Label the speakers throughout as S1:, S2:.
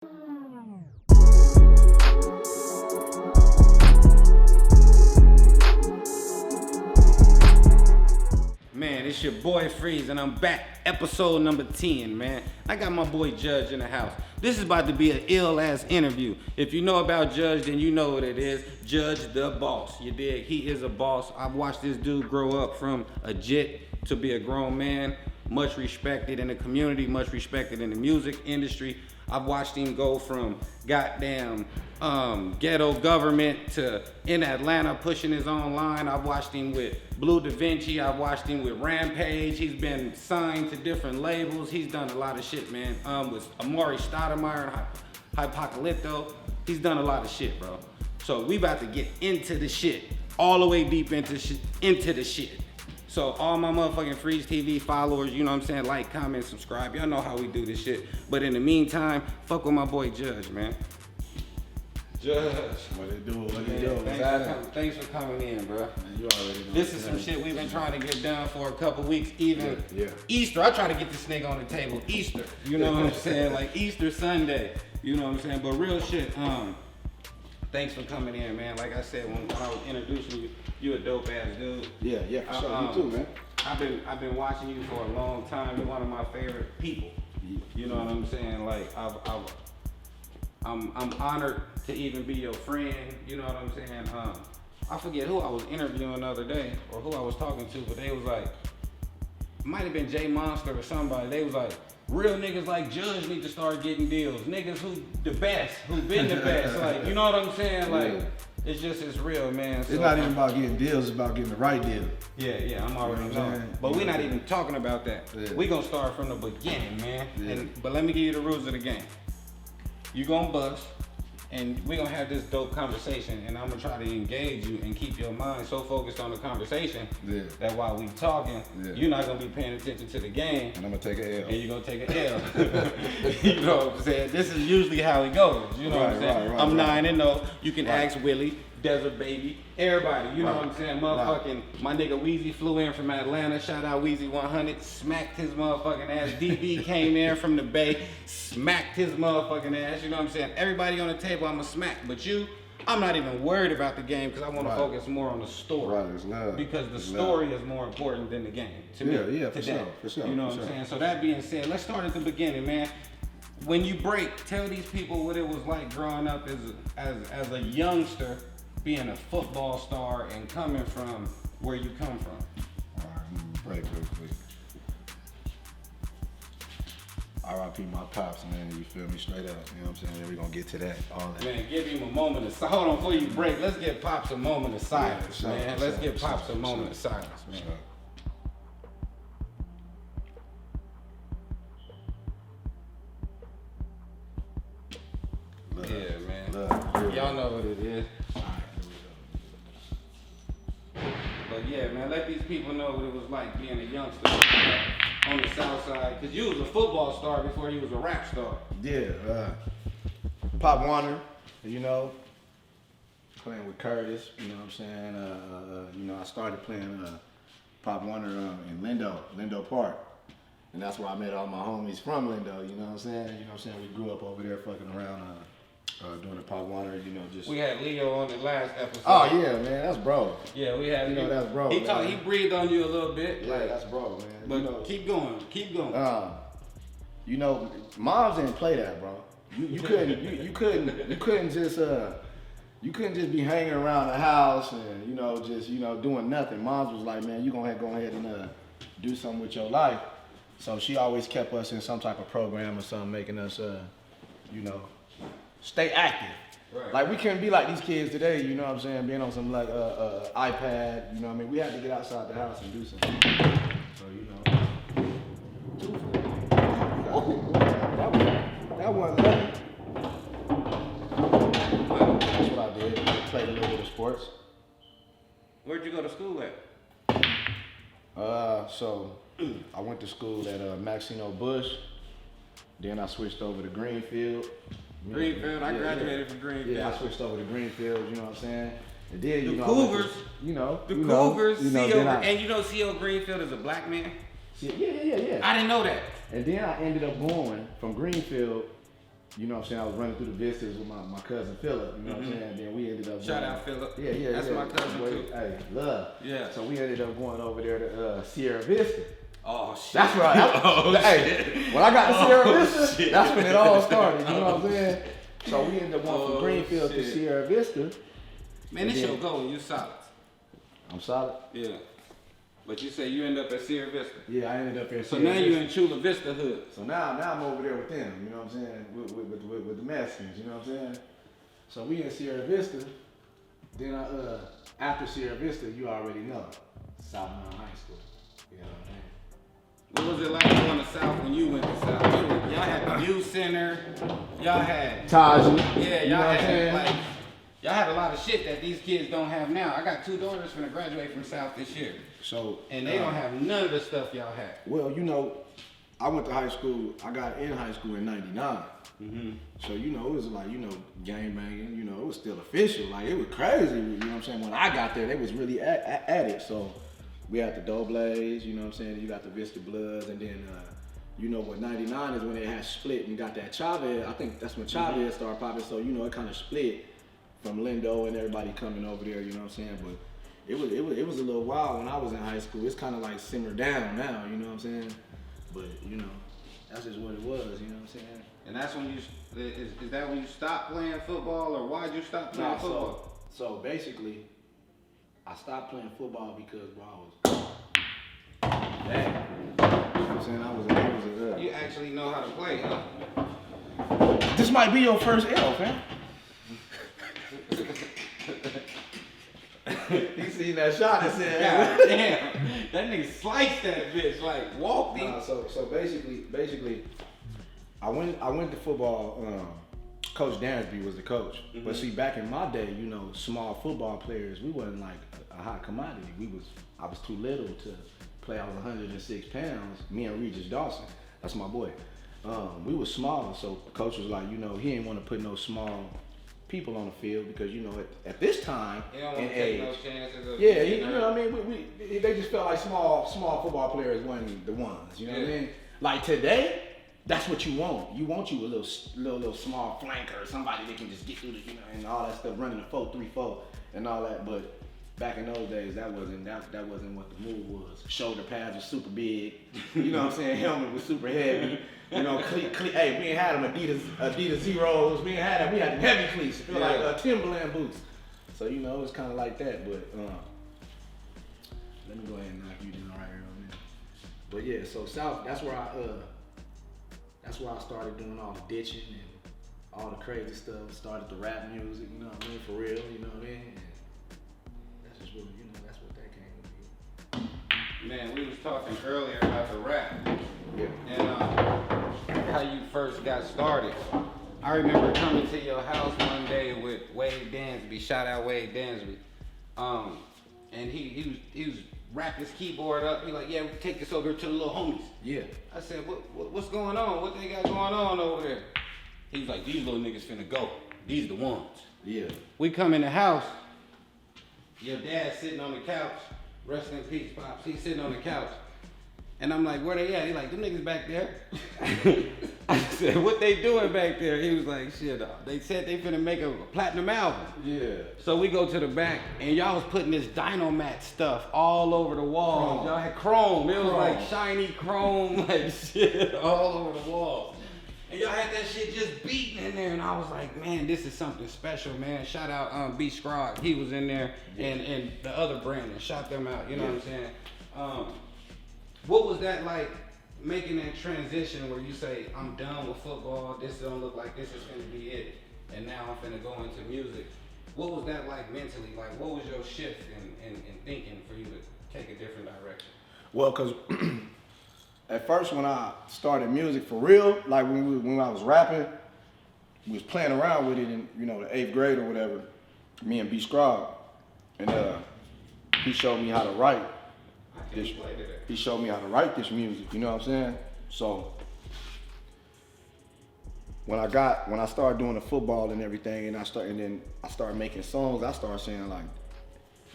S1: Man, it's your boy Freeze, and I'm back, episode number 10, man. I got my boy Judge in the house. This is about to be an ill-ass interview. If you know about Judge, then you know what it is. Judge the boss, you dig? He is a boss. I've watched this dude grow up from a jit to be a grown man, much respected in the community, much respected in the music industry. I've watched him go from goddamn ghetto government to in Atlanta pushing his own line. I've watched him with Blue Da Vinci. I've watched him with Rampage. He's been signed to different labels. He's done a lot of shit, man. With Amari Stoudemire and Hypocalypto. He's done a lot of shit, bro. So we about to get into the shit, all the way deep into the shit. So all my motherfucking FREEZTV followers, you know what I'm saying, like, comment, subscribe. Y'all know how we do this shit. But in the meantime, fuck with my boy Judge, man. Judge.
S2: What they do? What they do?
S1: Thanks for coming in, bro.
S2: Man, you already know.
S1: This is some shit we've been trying to get done for a couple weeks, even
S2: yeah.
S1: Easter. I try to get this nigga on the table Easter. You know what I'm saying? Like Easter Sunday. You know what I'm saying? But real shit, thanks for coming in, man. Like I said, when I was introducing you, you a dope ass dude.
S2: Yeah, for sure. You too, man.
S1: I've been watching you for a long time. You're one of my favorite people. You know what I'm saying? Like I'm honored to even be your friend. You know what I'm saying? I forget who I was interviewing the other day or who I was talking to, but they was like, it might have been Jay Monster or somebody. They was like, real niggas like Judge need to start getting deals. Niggas who the best, who been the best. Like, you know what I'm saying? Like, it's real, man. So,
S2: it's not even about getting deals, it's about getting the right deal.
S1: Yeah, I'm already knowing. But we're not even talking about that. Yeah. We gonna start from the beginning, man. Yeah. But let me give you the rules of the game. You gonna bust, and we gonna have this dope conversation, and I'm gonna try to engage you and keep your mind so focused on the conversation that while we talking, you're not gonna be paying attention to the game.
S2: And I'm gonna take an L.
S1: And you're gonna take an L. You know what I'm saying? This is usually how it goes. You know what I'm saying? I'm 9-0. You can ask Willie, Desert Baby, everybody. You know what I'm saying? Motherfucking, my nigga Weezy flew in from Atlanta. Shout out Weezy 100. Smacked his motherfucking ass. DB came in from the Bay. Smacked his motherfucking ass. You know what I'm saying? Everybody on the table, I'm a smack. But you, I'm not even worried about the game because I want to focus more on the story.
S2: Right, it's love.
S1: Because the story is more important than the game to me.
S2: Yeah, for sure.
S1: You know what I'm saying? So that being said, let's start at the beginning, man. When you break, tell these people what it was like growing up as a youngster, being a football star and coming from where you come from.
S2: All right, break real quick. R.I.P. my pops, man. You feel me? Straight up. You know what I'm saying? Then we gonna get to that. All that.
S1: Man, give him a moment of silence. Hold on, before you break, let's give Pops a moment of silence, man. Let's give Pops a moment of silence, man. Yeah, man. Y'all know what it is. But yeah, man, let these people know what it was like being a youngster on the South Side. Cause you was a football star before you was a rap star.
S2: Yeah, Pop Warner, you know, playing with Curtis, you know what I'm saying? You know, I started playing Pop Warner in Lindo Park. And that's where I met all my homies from Lindo, you know what I'm saying? You know what I'm saying? We grew up over there fucking around doing the Pop Warner, you know, just.
S1: We had Leo on the last episode.
S2: Oh yeah, man, that's bro.
S1: Yeah, we had.
S2: You know, that's bro.
S1: He breathed on you a little bit.
S2: Yeah, that's bro, man.
S1: But
S2: you know,
S1: keep going.
S2: You know, moms didn't play that, bro. You couldn't just be hanging around the house and doing nothing. Moms was like, man, you gonna go ahead and do something with your life. So she always kept us in some type of program or something, making us stay active. Right. Like we couldn't be like these kids today, you know what I'm saying, being on some like iPad, you know what I mean? We had to get outside the house and do something. So, you know. That wasn't nothing. That's what I did. I played a little bit of sports.
S1: Where'd you go to school at?
S2: So I went to school at Maxino Bush. Then I switched over to Greenfield.
S1: Greenfield, I graduated from Greenfield.
S2: Yeah, I switched over to Greenfield, you know what I'm saying? And then,
S1: the Cougars, and you know C.O. Greenfield is a black man?
S2: Yeah.
S1: I didn't know that.
S2: And then I ended up going from Greenfield you know what I'm saying, I was running through the vistas with my cousin Philip, you know what I'm saying? Then we ended up
S1: Shout out Philip.
S2: Yeah.
S1: That's my cousin too.
S2: Hey, love.
S1: Yeah.
S2: So we ended up going over there to Sierra Vista.
S1: Oh shit.
S2: That's right. Hey, when I got to Sierra Vista, that's when it all started, you know what I'm saying? So we ended up going from Greenfield to Sierra Vista.
S1: Man, this your goal, you solid.
S2: I'm solid?
S1: Yeah. But you say you end up at Sierra Vista.
S2: Yeah, I ended up at
S1: So
S2: Sierra
S1: now
S2: Vista.
S1: you in Chula Vista hood.
S2: So now I'm over there with them, you know what I'm saying? With the Mexicans, you know what I'm saying? So we in Sierra Vista. Then after Sierra Vista, you already know, South Mount High School. You know what I'm saying?
S1: What was it like going to South when you went to South? Y'all had the youth center. Y'all had
S2: Taji.
S1: Yeah,
S2: you know
S1: y'all
S2: what I'm saying?
S1: had like y'all had a lot of shit that these kids don't have now. I got 2 daughters finna graduate from South this year.
S2: So
S1: and they don't have none of the stuff y'all had.
S2: Well, you know, I went to high school. I got in high school in '99.
S1: Mm-hmm.
S2: So you know, it was like, you know, gang banging. You know, it was still official. Like it was crazy. You know what I'm saying? When I got there, they was really at it. So we had the Doughblaze. You know what I'm saying? You got the Vista Bloods, and then you know what? '99 is when it had split and got that Chavez. I think that's when Chavez started popping. So you know, it kind of split from Lindo and everybody coming over there. You know what I'm saying? But it was a little wild when I was in high school. It's kind of like simmered down now. You know what I'm saying? But you know, that's just what it was. You know what I'm saying?
S1: And that's when is that when you stopped playing football, or why'd you stop playing football?
S2: So basically, I stopped playing football because bro, I was bad. You know what I'm saying? I was a
S1: You actually know how to play, huh?
S2: This might be your first L, man. He seen that shot and said,
S1: God damn, that nigga sliced that bitch, like walked him.
S2: So basically, I went to football. Coach Dansby was the coach. Mm-hmm. But see, back in my day, you know, small football players, we wasn't like a hot commodity. I was too little to play. I was 106 pounds. Me and Regis Dawson, that's my boy. We was small, so coach was like, you know, he didn't want to put no small people on the field because, you know, at this time
S1: in age, no chances
S2: yeah, you know what I mean. They just felt like small football players wasn't the ones. You know what I mean? Like today, that's what you want. You want you a little small flanker, somebody that can just get through the, you know, and all that stuff, running the 4-3-4 and all that. But back in those days, that wasn't what the move was. Shoulder pads were super big. You know what I'm saying? Helmet was super heavy. You know, hey, we ain't had them Adidas Zeros. We ain't had them. We had the heavy cleats. Feel like Timberland boots. So you know, it was kind of like that. But let me go ahead and knock you down right here on there. But yeah, so South. That's where I started doing all the ditching and all the crazy stuff. Started the rap music. You know what I mean? For real. You know what I mean? And that's just what that's what that came to be.
S1: Man, we was talking earlier about the rap.
S2: Yeah.
S1: And how you first got started. I remember coming to your house one day with Wade Dansby. Shout out Wade Dansby. And he was wrapping his keyboard up. He like, yeah, we take this over to the little homies.
S2: Yeah.
S1: I said, what's going on? What they got going on over there? He was like, these little niggas finna go. These the ones.
S2: Yeah.
S1: We come in the house. Your dad sitting on the couch. Rest in peace, Pops. He's sitting on the couch. And I'm like, where they at? He like, them niggas back there. I said, what they doing back there? He was like, shit, they said they finna make a platinum album.
S2: Yeah.
S1: So we go to the back, and y'all was putting this Dynomat stuff all over the walls. Y'all had chrome. It was like shiny chrome, like shit all over the walls. And y'all had that shit just beating in there, and I was like, man, this is something special, man. Shout out B Scrog, he was in there, and the other Brandon, shout them out, you know what I'm saying? What was that like, making that transition where you say, I'm done with football, this don't look like this is gonna be it, and now I'm finna go into music? What was that like mentally? Like, what was your shift in thinking for you to take a different direction?
S2: Well, cause at first when I started music for real, like when I was rapping, we was playing around with it in, you know, the 8th grade or whatever, me and B Scrog, and he showed me how to write. He showed me how to write this music, you know what I'm saying? So when I started doing the football and everything, and I started making songs, I started saying like,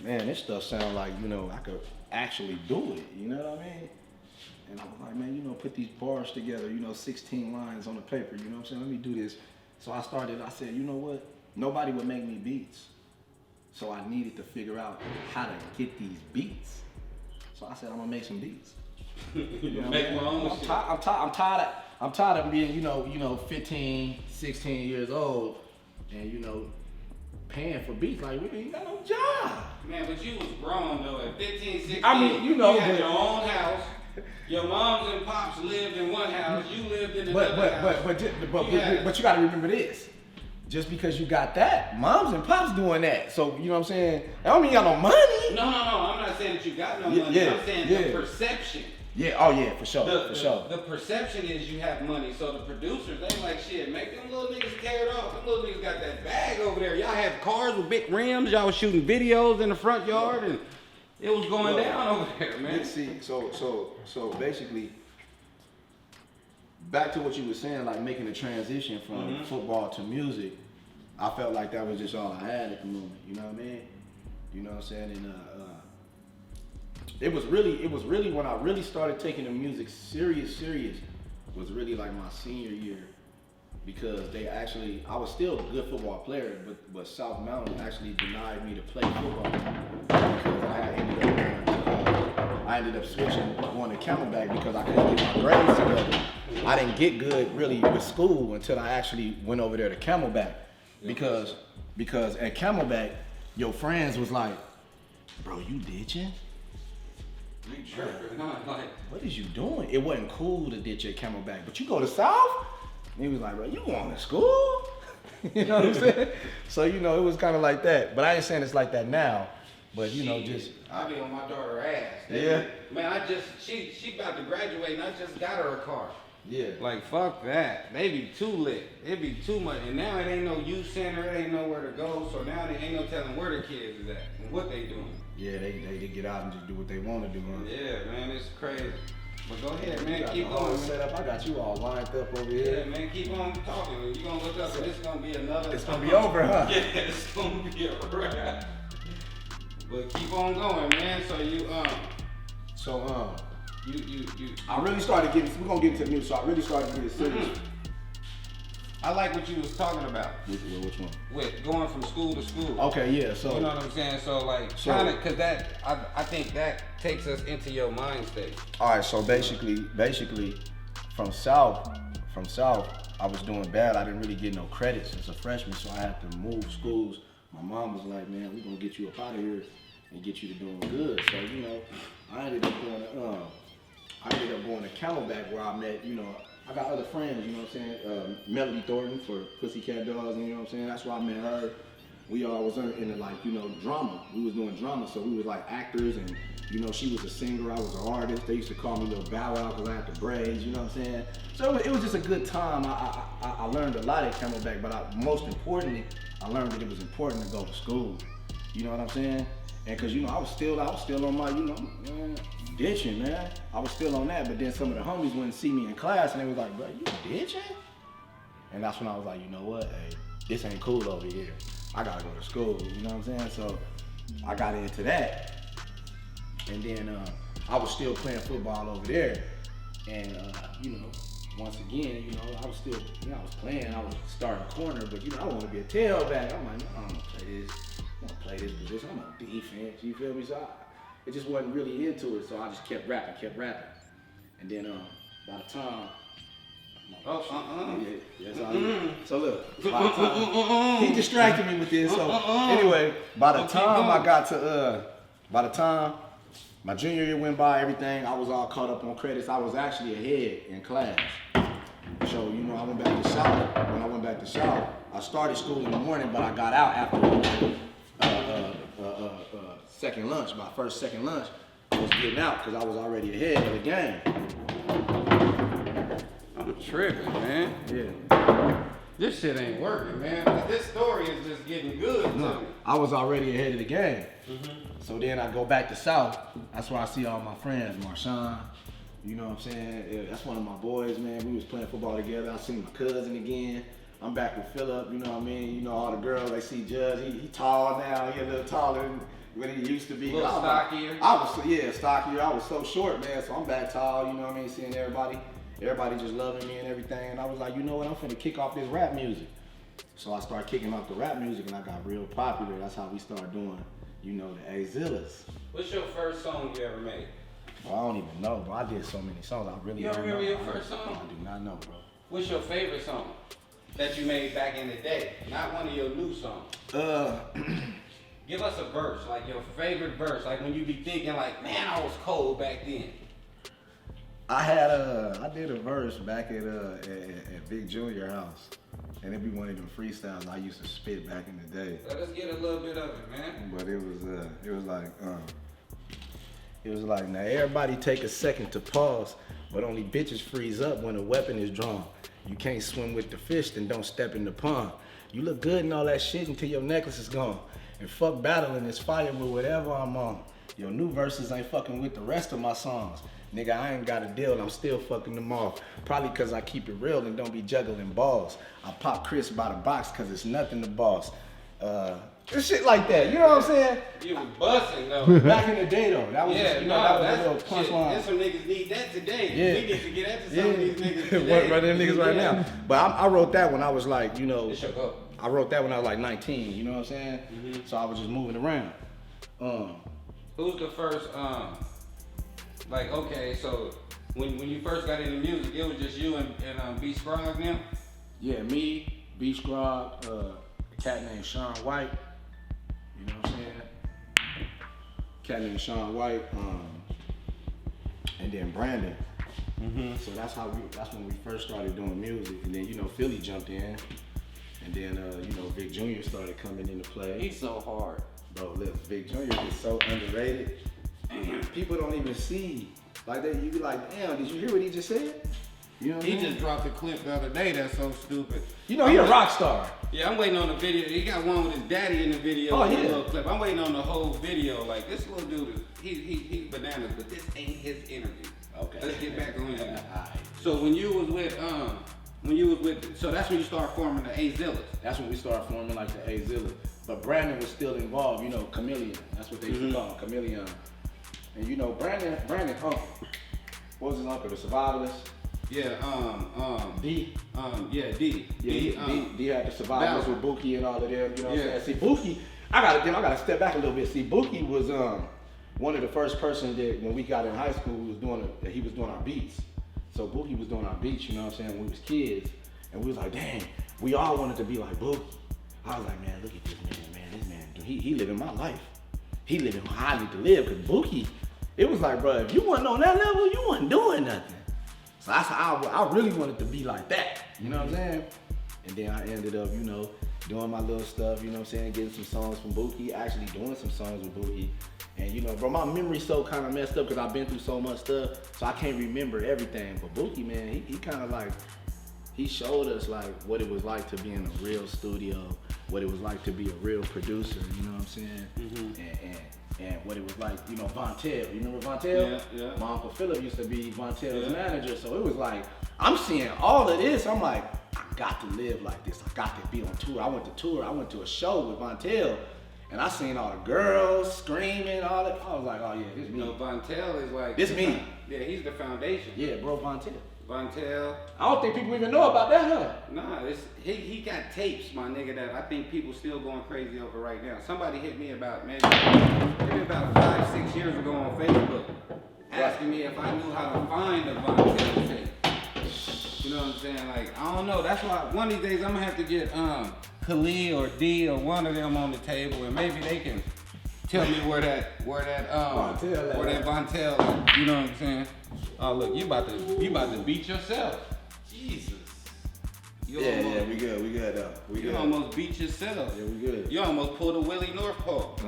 S2: man, this stuff sounds like, you know, I could actually do it, you know what I mean? And I was like, man, you know, put these bars together, you know, 16 lines on the paper, you know what I'm saying? Let me do this. So I said, you know what? Nobody would make me beats. So I needed to figure out how to get these beats. So I said, I'm gonna make some beats. You know
S1: Make my own shit.
S2: I'm tired of being, you know, 15, 16 years old and, you know, paying for beats. Like, we ain't got no job.
S1: Man, but you was grown though at 15, 16.
S2: I mean, you know,
S1: you had your own house. Your moms and pops lived in one house. You lived in another house.
S2: But you gotta remember this. Just because you got that, moms and pops doing that. So, you know what I'm saying? That don't mean you got no money.
S1: No. I'm not saying that you got no money. I'm saying the perception.
S2: Yeah, oh yeah, for sure, for sure.
S1: The perception is you have money. So the producers, they like, shit, make them little niggas tear it off. Them little niggas got that bag over there. Y'all have cars with big rims. Y'all was shooting videos in the front yard and it was going down over there, man.
S2: See, so basically, back to what you were saying, like making the transition from football to music, I felt like that was just all I had at the moment. You know what I mean? You know what I'm saying? And it was really when I really started taking the music serious was really like my senior year, because I was still a good football player, but South Mountain actually denied me to play football because I ended up switching, going to Camelback because I couldn't get my grades together. I didn't get good really with school until I actually went over there to Camelback, because at Camelback, your friends was like, bro, you ditching?
S1: You tripping, huh? Like,
S2: what is you doing? It wasn't cool to ditch at Camelback, but you go to South? And he was like, bro, you going to school? You know what I'm saying? So, you know, it was kind of like that. But I ain't saying it's like that now. But, you know, just...
S1: I be on my daughter's ass.
S2: Yeah.
S1: Man, she about to graduate and I just got her a car.
S2: Yeah.
S1: Like, fuck that. They be too lit. It be too much. And now it ain't no youth center. It ain't nowhere to go. So now there ain't no telling where the kids is at and what they doing.
S2: Yeah, they get out and just do what they want to do, huh?
S1: Yeah, man, it's crazy. But go ahead, man,
S2: keep
S1: going.
S2: Set up. I got you all lined up over here.
S1: Yeah, man, keep on talking. You gonna look up and it's gonna be another.
S2: It's gonna be over, huh?
S1: Yeah, it's gonna be a wrap. But keep on going, man. So you
S2: I really started getting. We're gonna get into the music. So I really started getting serious.
S1: I like what you was talking about.
S2: Which one?
S1: With going from school to school.
S2: Okay, yeah. So
S1: you know what I'm saying. So like, kind of, cause that I think that takes us into your mind state.
S2: All right. So basically, from South, I was doing bad. I didn't really get no credits as a freshman, so I had to move schools. My mom was like, "Man, we're gonna get you up out of here and get you to doing good." So you know, I ended up going to Camelback, where I met, you know, I got other friends, you know what I'm saying? Melody Thornton for Pussycat Dolls, you know what I'm saying? That's where I met her. We all was in like, you know, drama. We was doing drama, so we was like actors, and, you know, she was a singer, I was an artist. They used to call me Little Bow Wow because I had the braids, you know what I'm saying? So it was just a good time. I learned a lot at Camelback, but most importantly, I learned that it was important to go to school. You know what I'm saying? And cause, you know, I was still on my, you know, ditching, man. I was still on that, but then some of the homies wouldn't see me in class and they was like, bro, you ditching? And that's when I was like, you know what, hey, this ain't cool over here. I gotta go to school, you know what I'm saying? So I got into that. And then I was still playing football over there. And, you know, once again, you know, I was still, you know, I was playing, I was starting corner, but, you know, I want to be a tailback. I'm like, no, I don't want to play this. I want to play this position. I'm on defense, you feel me? So it just wasn't really into it, so I just kept rapping. And then by the time, So look, by the time, he distracted me with this. So anyway, by the time my junior year went by, everything, I was all caught up on credits. I was actually ahead in class. So, you know, I went back to South. When I went back to South, I started school in the morning, but I got out after second lunch. My second lunch, I was getting out because I was already ahead of the game.
S1: I'm tripping, man.
S2: Yeah.
S1: This shit ain't working, man. This story is just getting good.
S2: No, I was already ahead of the game. So then I go back to South. That's where I see all my friends, Marshawn. You know what I'm saying? Yeah, that's one of my boys, man. We was playing football together. I seen my cousin again. I'm back with Phillip, you know what I mean? You know, all the girls, they see Judge. He tall now. He a little taller than when he used to be.
S1: A little stockier.
S2: Stockier. I was so short, man. So I'm back tall, you know what I mean? Seeing everybody just loving me and everything. And I was like, you know what? I'm finna kick off this rap music. So I started kicking off the rap music and I got real popular. That's how we started doing, you know, the A-Zillas.
S1: What's your first song you ever made?
S2: Well, I don't even know, bro. I did so many songs. I really
S1: You
S2: don't
S1: remember
S2: know.
S1: your first song?
S2: I do not know, bro.
S1: What's your favorite song that you made back in the day? Not one of your new songs. Give us a verse, like your favorite verse, like when you be thinking like, man, I was cold back then.
S2: I did a verse back at Big Junior house, and it'd be one of them freestyles I used to spit back in the day.
S1: Let us get a little bit of it, man.
S2: But it was like, now everybody take a second to pause, but only bitches freeze up when a weapon is drawn. You can't swim with the fish, then don't step in the pond. You look good and all that shit until your necklace is gone. And fuck battling, it's fire with whatever I'm on. Your new verses ain't fucking with the rest of my songs. Nigga, I ain't got a deal, I'm still fucking them off. Probably cause I keep it real and don't be juggling balls. I pop Chris by the box cause it's nothing to boss. Shit like that, you know what I'm saying?
S1: You was busting though.
S2: Back in the day though, that was
S1: yeah,
S2: just, that was a little punchline.
S1: There's some niggas need that today.
S2: Yeah.
S1: We need to get that to some of these niggas today.
S2: Right them niggas right now. But I wrote that when I was like, you know,
S1: It's your go.
S2: I wrote that when I was like 19, you know what I'm saying? So I was just moving around.
S1: Who's the first, like, okay, so when you first got into music, it was just you and B Scrog now?
S2: Yeah, me, B Scrog, a cat named Sean White, you know what I'm saying? Cat named Sean White, and then Brandon. So that's when we first started doing music, and then, you know, Philly jumped in. And then, you know, Big Junior started coming into play.
S1: He's so hard.
S2: Bro, look, Big Junior is so underrated. People don't even see. Like, you be like, damn, did you hear what he just said? You know what I mean?
S1: He just dropped a clip the other day that's so stupid.
S2: You know, he a rock star.
S1: Yeah, I'm waiting on the video. He got one with his daddy in the video.
S2: Oh, yeah.
S1: Little clip. I'm waiting on the whole video. Like, this little dude, he's bananas, but this ain't his interview.
S2: Okay.
S1: Let's get back on him.
S2: Alright.
S1: So when you was with, so that's when you start forming the A-Zillas.
S2: That's when we started forming like the A-Zilla. But Brandon was still involved, you know, Chameleon. That's what they used to call him, Chameleon. And you know, Brandon, uncle. What was his uncle? The Survivalist?
S1: Yeah,
S2: D.
S1: Yeah, D.
S2: Yeah, D had the Survivalist with Buki and all of them, you know what I'm
S1: Yeah.
S2: saying? See, Buki, I gotta step back a little bit. See, Buki was one of the first persons that when we got in high school, he was doing our beats. So Buki was doing our beats, you know what I'm saying, when we was kids. And we was like, dang, we all wanted to be like Buki. I was like, man, look at this man, he living my life. He living how I need to live, cause Buki, it was like, bro, if you wasn't on that level, you wasn't doing nothing. So that's how I really wanted to be like that, you know what I'm saying? And then I ended up, you know, doing my little stuff, you know what I'm saying, getting some songs from Buki, actually doing some songs with Buki. And you know, bro, my memory's so kind of messed up because I've been through so much stuff, so I can't remember everything. But Buki, man, he kind of like, he showed us like what it was like to be in a real studio, what it was like to be a real producer, you know what I'm saying? And what it was like, you know, Vontel. You remember Vontel?
S1: Yeah.
S2: My Uncle Philip used to be Vontel's manager, so it was like, I'm seeing all of this, I'm like, I got to live like this, I got to be on tour. I went to a show with Vontel, and I seen all the girls screaming, all that. I was like, oh yeah, this me.
S1: You know, Vontel is like...
S2: This me.
S1: Yeah, he's the foundation.
S2: Yeah, bro, Vontel.
S1: Vontel.
S2: I don't think people even know about that, huh?
S1: Nah, he got tapes, my nigga, that I think people still going crazy over right now. Somebody hit me about, maybe about 5-6 years ago on Facebook, asking me if I knew how to find a Vontel tape. You know what I'm saying? Like, I don't know. That's why one of these days I'm gonna have to get Khalid or D or one of them on the table, and maybe they can tell me where that Vontel is. You know what I'm saying? Oh look, you about to beat yourself. Jesus. We good though. You almost beat yourself.
S2: Yeah, we good.
S1: You almost pulled a Willie Northpole.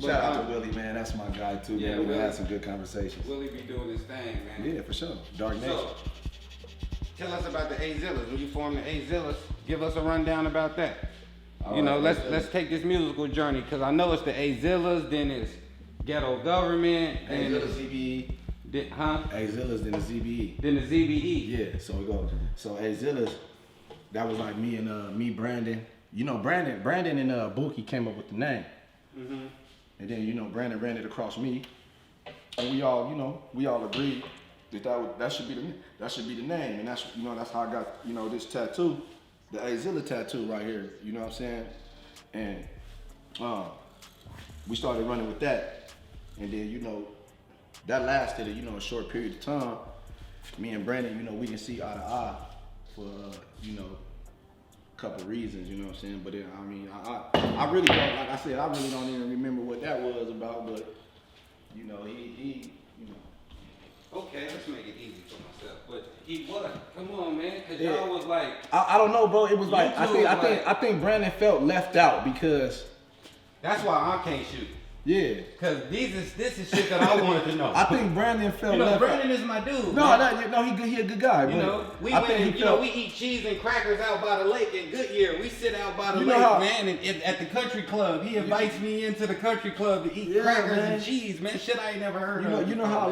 S2: Shout out to Willie, man. That's my guy too.
S1: Yeah,
S2: we had some good conversations.
S1: Willie be doing his thing, man.
S2: Yeah, for sure. Dark Nation.
S1: So, tell us about the A-Zillas. When you formed the A-Zillas, give us a rundown about that.
S2: All
S1: you know,
S2: right,
S1: let's take this musical journey, because I know it's the A-Zillas, then it's Ghetto Government, then
S2: A-Zillas ZBE. A-Zillas, then the ZBE.
S1: Then the ZBE.
S2: Yeah, so it goes. So A-Zillas, that was like me and Brandon. You know, Brandon and Buki came up with the name. And then, you know, Brandon ran it across me. And we all agreed that should be the name, and that's that's how I got this tattoo, the Azilla tattoo right here. You know what I'm saying? And we started running with that, and then that lasted a short period of time. Me and Brandon, we didn't see eye to eye for a couple reasons. You know what I'm saying? But then, I mean, I really don't, like I said, I really don't even remember what that was about. But he.
S1: Okay, let's make it easy for myself. But he was. Come on, man. Cause y'all was like.
S2: I don't know, bro. It was like I think Brandon felt left out because.
S1: That's why I can't shoot.
S2: Yeah.
S1: Cause this is shit that I wanted to know.
S2: I think Brandon felt left
S1: Brandon
S2: out.
S1: is my dude.
S2: No, he a good guy.
S1: We we eat cheese and crackers out by the lake in Goodyear. We sit out by the lake, man, and at the country club. He invites me into the country club to eat crackers and cheese, man. Shit I ain't never heard of.
S2: You know how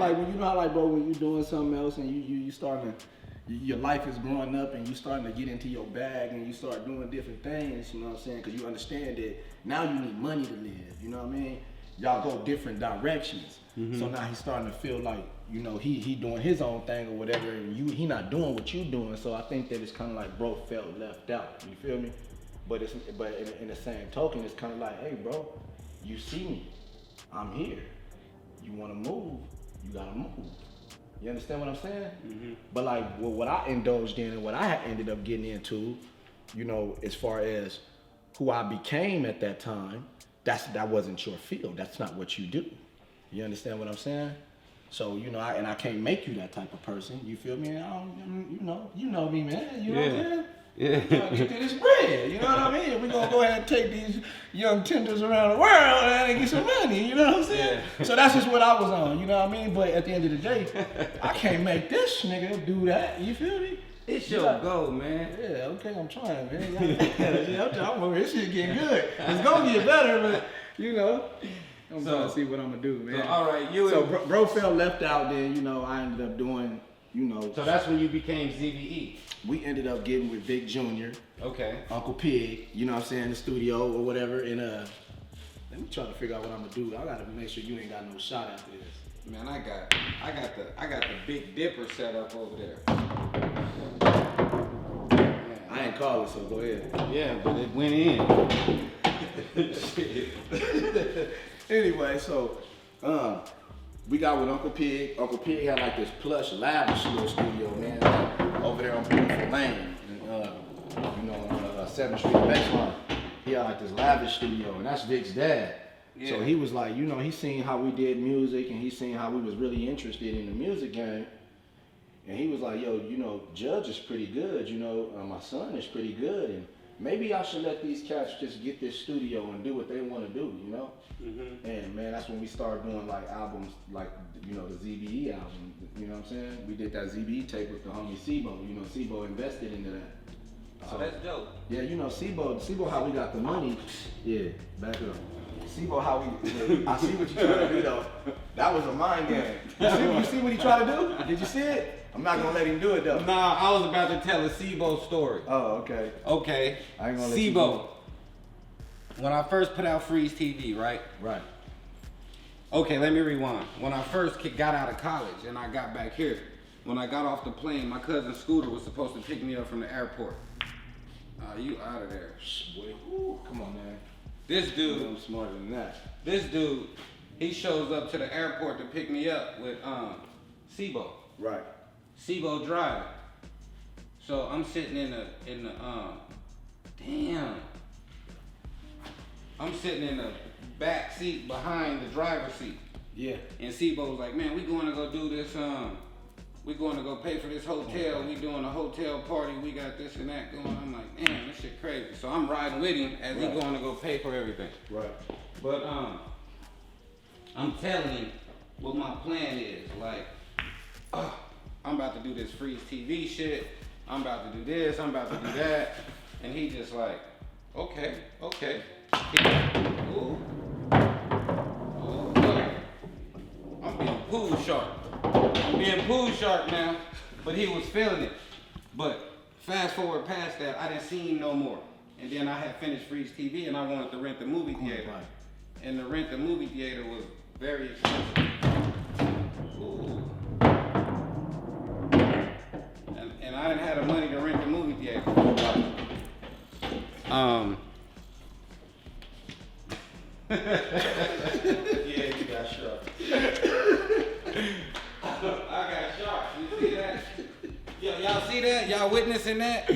S2: bro, when you doing something else and you starting to, your life is growing up and you starting to get into your bag and you start doing different things. You know what I'm saying? Because you understand that now you need money to live. You know what I mean? Y'all go different directions. Mm-hmm. So now he's starting to feel like, he doing his own thing or whatever, and he not doing what you doing. So I think that it's kind of like bro felt left out. You feel me? But in the same token, it's kind of like, hey, bro, you see me, I'm here. You want to move, you gotta move. You understand what I'm saying? Mm-hmm. But like what I indulged in and what I ended up getting into, as far as who I became at that time. That wasn't your field. That's not what you do. You understand what I'm saying? So I can't make you that type of person. You feel me? You know me, man. You know what I'm saying? Yeah. Get to this bread. You know what I mean? We're gonna go ahead and take these young tenders around the world and get some money. You know what I'm saying? Yeah. So that's just what I was on. You know what I mean? But at the end of the day, I can't make this nigga do that. You feel me?
S1: It's your goal, man.
S2: Yeah, okay, I'm trying, man. I'm over this shit getting good. It's gonna get better, but I'm trying to see what I'm gonna do, man.
S1: So, all right,
S2: bro felt left out. Then I ended up doing,
S1: So that's when you became ZBE.
S2: We ended up getting with Vic Jr.
S1: Okay.
S2: Uncle Pig. You know what I'm saying, in the studio or whatever. And let me try to figure out what I'm gonna do. I gotta make sure you ain't got no shot after this.
S1: Man, I got the Big Dipper set up over there.
S2: I ain't call it, so go ahead.
S1: Yeah, but it went in.
S2: Anyway, so we got with Uncle Pig. Uncle Pig had like this plush, lavish little studio, man, over there on Beautiful Lane, on 7th Street Baseline. He had like this lavish studio, and that's Vic's dad. Yeah. So he was like, he seen how we did music, and he seen how we was really interested in the music game. And he was like, yo, Judge is pretty good, my son is pretty good, and maybe I should let these cats just get this studio and do what they want to do, Mm-hmm. And man, that's when we started doing like albums, like, the ZBE album, you know what I'm saying? We did that ZBE tape with the homie Sibo, Sibo invested into that.
S1: So that's dope.
S2: Yeah, Sibo how we got the money. Yeah, back up. Sibo how we, I see what you trying to do though. That was a mind game. You see what he tried to do? Did you see it? I'm not gonna let him do it though.
S1: Nah, I was about to tell a Sibo story.
S2: Oh, okay.
S1: Okay.
S2: I ain't gonna let you do it.
S1: When I first put out FREEZTV, right?
S2: Right.
S1: Okay, let me rewind. When I first got out of college and I got back here, when I got off the plane, my cousin Scooter was supposed to pick me up from the airport. You out of there.
S2: Boy, ooh, come on, man.
S1: This dude,
S2: I'm smarter than that.
S1: This dude, he shows up to the airport to pick me up with Sibo.
S2: Right.
S1: Sibo driving. So I'm sitting in the I'm sitting in the back seat behind the driver's seat.
S2: Yeah.
S1: And Sibo was like, man, we going to go do this, we going to go pay for this hotel. We doing a hotel party. We got this and that going. I'm like, man, this shit crazy. So I'm riding with him as he going to go pay for everything.
S2: Right.
S1: But I'm telling him what my plan is. Like, I'm about to do this FREEZTV shit. I'm about to do this. I'm about to do that. And he just like, okay. Ooh. Look. I'm being pool sharp. Now, but he was feeling it. But fast forward past that, I didn't see him no more. And then I had finished FREEZTV and I wanted to rent the movie theater. And to rent the movie theater was very expensive. Ooh. Yeah, you got sharp. I got sharp. You see that? Y'all see that? Y'all witnessing that?